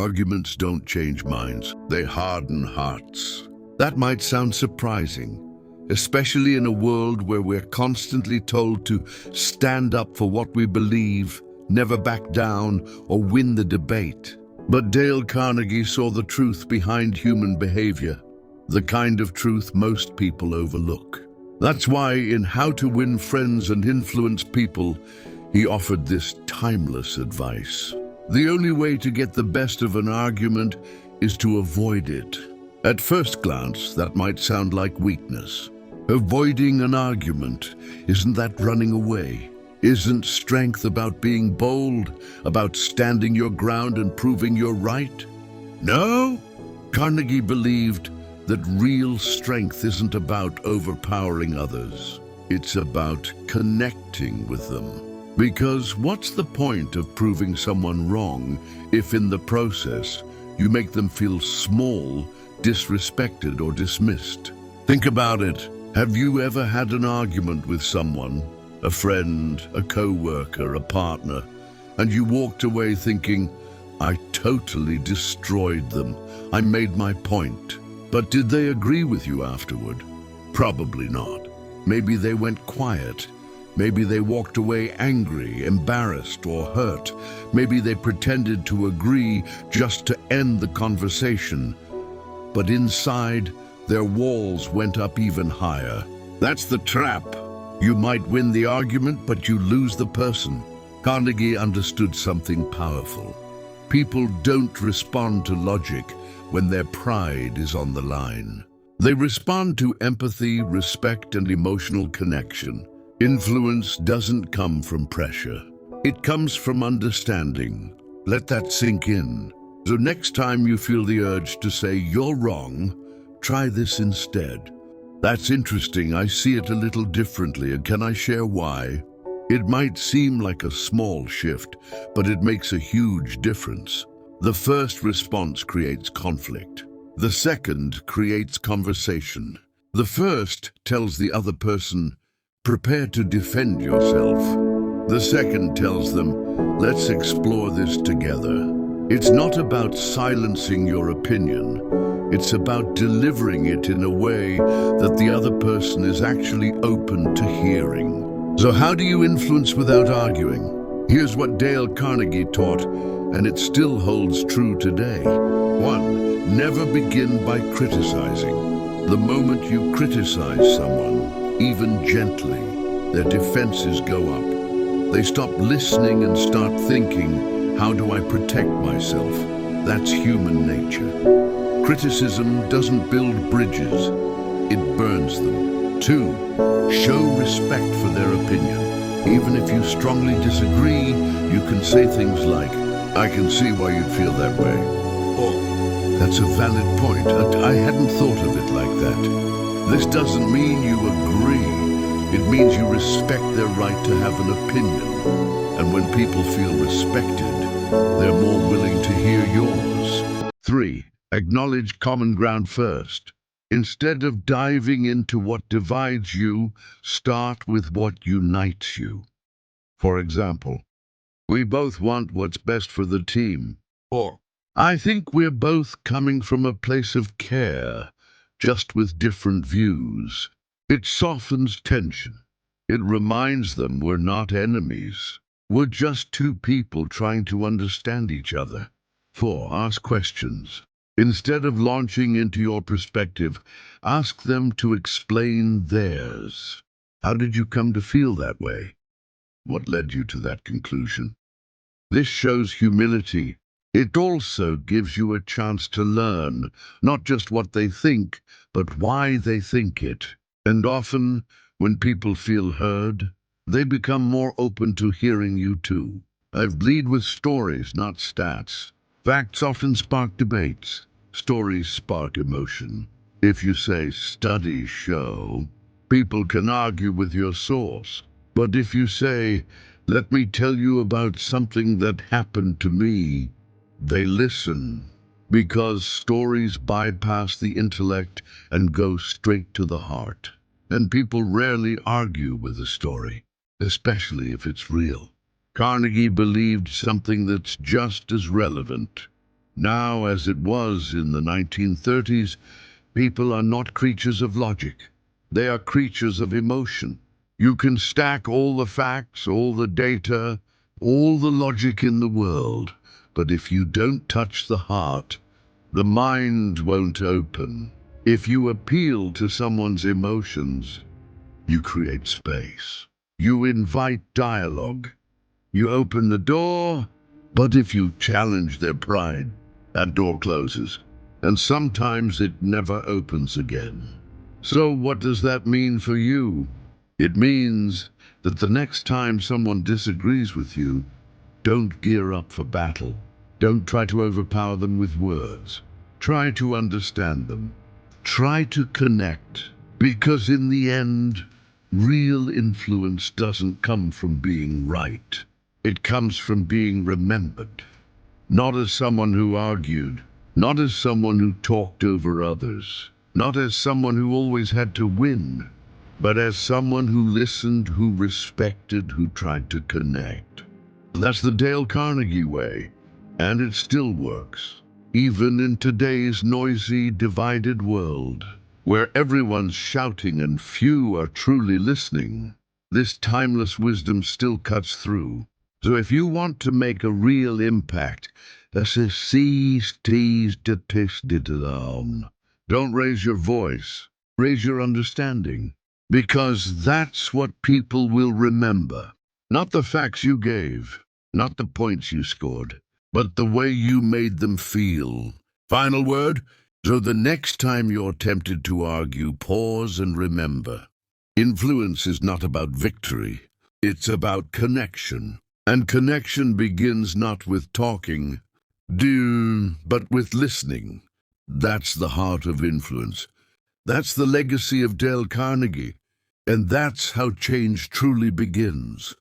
Arguments don't change minds, they harden hearts. That might sound surprising, especially in a world where we're constantly told to stand up for what we believe, never back down, or win the debate. But Dale Carnegie saw the truth behind human behavior, the kind of truth most people overlook. That's why in How to Win Friends and Influence People, he offered this timeless advice. The only way to get the best of an argument is to avoid it. At first glance, that might sound like weakness. Avoiding an argument, isn't that running away? Isn't strength about being bold, about standing your ground and proving you're right? No? Carnegie believed that real strength isn't about overpowering others. It's about connecting with them. Because what's the point of proving someone wrong if in the process you make them feel small, disrespected, or dismissed? Think about it. Have you ever had an argument with someone, a friend, a co-worker, a partner, and you walked away thinking, I totally destroyed them. I made my point. But did they agree with you afterward? Probably not. Maybe they went quiet. Maybe they walked away angry, embarrassed, or hurt. Maybe they pretended to agree just to end the conversation. But inside, their walls went up even higher. That's the trap. You might win the argument, but you lose the person. Carnegie understood something powerful. People don't respond to logic when their pride is on the line. They respond to empathy, respect, and emotional connection. Influence doesn't come from pressure. It comes from understanding. Let that sink in. So next time you feel the urge to say you're wrong, try this instead. That's interesting. I see it a little differently, and can I share why? It might seem like a small shift, but it makes a huge difference. The first response creates conflict. The second creates conversation. The first tells the other person, prepare to defend yourself. The second tells them, let's explore this together. It's not about silencing your opinion. It's about delivering it in a way that the other person is actually open to hearing. So how do you influence without arguing? Here's what Dale Carnegie taught, and it still holds true today. 1. Never begin by criticizing. The moment you criticize someone, even gently, their defenses go up. They stop listening and start thinking, how do I protect myself? That's human nature. Criticism doesn't build bridges, it burns them. 2. Show respect for their opinion. Even if you strongly disagree, you can say things like, I can see why you'd feel that way. Or, that's a valid point. I hadn't thought of it like that. This doesn't mean you agree. It means you respect their right to have an opinion. And when people feel respected, they're more willing to hear yours. 3. Acknowledge common ground first. Instead of diving into what divides you, start with what unites you. For example, we both want what's best for the team. Or, I think we're both coming from a place of care, just with different views. It softens tension. It reminds them we're not enemies. We're just two people trying to understand each other. 4. Ask questions. Instead of launching into your perspective, ask them to explain theirs. How did you come to feel that way? What led you to that conclusion? This shows humility. It also gives you a chance to learn, not just what they think, but why they think it. And often, when people feel heard, they become more open to hearing you too. I've lead with stories, not stats. Facts often spark debates. Stories spark emotion. If you say, studies show, people can argue with your source. But if you say, let me tell you about something that happened to me, they listen. Because stories bypass the intellect and go straight to the heart. And people rarely argue with a story, especially if it's real. Carnegie believed something that's just as relevant. Now, as it was in the 1930s, people are not creatures of logic. They are creatures of emotion. You can stack all the facts, all the data, all the logic in the world, but if you don't touch the heart, the mind won't open. If you appeal to someone's emotions, you create space. You invite dialogue. You open the door, but if you challenge their pride, that door closes. And sometimes it never opens again. So what does that mean for you? It means that the next time someone disagrees with you, don't gear up for battle. Don't try to overpower them with words. Try to understand them. Try to connect. Because in the end, real influence doesn't come from being right. It comes from being remembered. Not as someone who argued, not as someone who talked over others, not as someone who always had to win, but as someone who listened, who respected, who tried to connect. That's the Dale Carnegie way, and it still works, even in today's noisy, divided world, where everyone's shouting and few are truly listening. This timeless wisdom still cuts through. So if you want to make a real impact, don't raise your voice, raise your understanding, because that's what people will remember. Not the facts you gave, not the points you scored, but the way you made them feel. Final word? So the next time you're tempted to argue, pause and remember. Influence is not about victory, it's about connection. And connection begins not with talking, but with listening. That's the heart of influence. That's the legacy of Dale Carnegie. And that's how change truly begins.